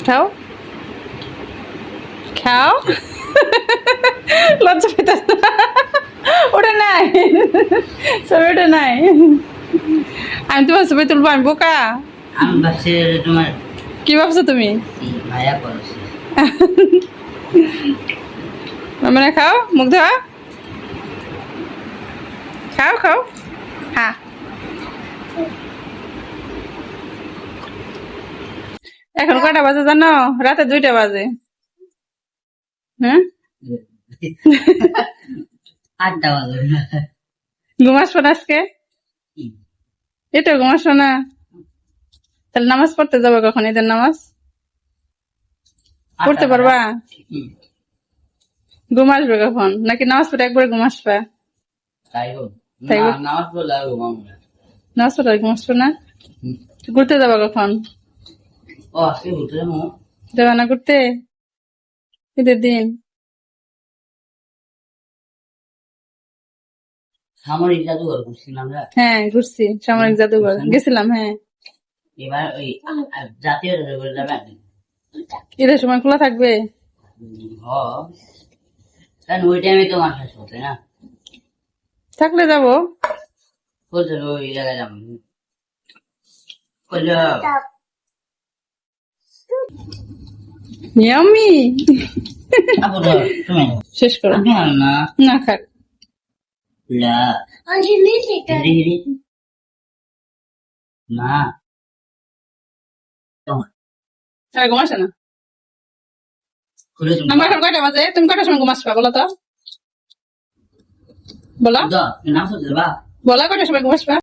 খাও খাও লজ্জা পেতে ওটা নাই ছবি ওটা নাই আমি তোমার ছবি তুলবো আমি বোকা আমি ভাবছি তোমার কি ভাবছো তুমি মায়া করছে। মানে খাও মুখ ধোয়া খাও খাও হ্যাঁ এখন কয়টা বাজে জানো রাতে 2টা বাজে হ্যাঁ 8টা বাজে ঘুমাসবো না আজকে এটা ঘুমাসবো না তাহলে নামাজ পড়তে যাবো কখন ঈদের নামাজ পড়তে পারবা ঘুম আসবে কখন নাকি নামাজ পড়ে একবার ঘুম আসবে তাই গো তাই গো? নামাজ পড়লে আর ঘুমাবো না। নামাজ পড়ে ঘুম আসবে না ঘুরতে যাবো কখন ও আজকে ঘুরতে যাবো যাবা না ঘুরতে ঈদের দিন সামরিক জাদুঘর ঘুরছিলাম আমরা। হ্যাঁ ঘুরছি সামরিক জাদুঘর গেছিলাম হ্যাঁ এবার ওই জাতীয় জাদুঘর যাবে ঈদের সময় খোলা থাকবে কারণ ওই টাইমে তো মাছ আসবো তাই না থাকলে যাবো বলছে ওই জায়গায় যাবো বললো ইয়াম্মি তুমি শেষ করো আমি আর না না খাক লা হিরি না আর ঘুম আসে না খুলে তুমি আমার এখন কয়টা বাজে তুমি কয়টার সময় ঘুম আসবা বলো তো বলো নাম শুনতে বা বলো কয়টার সময় ঘুম আসবা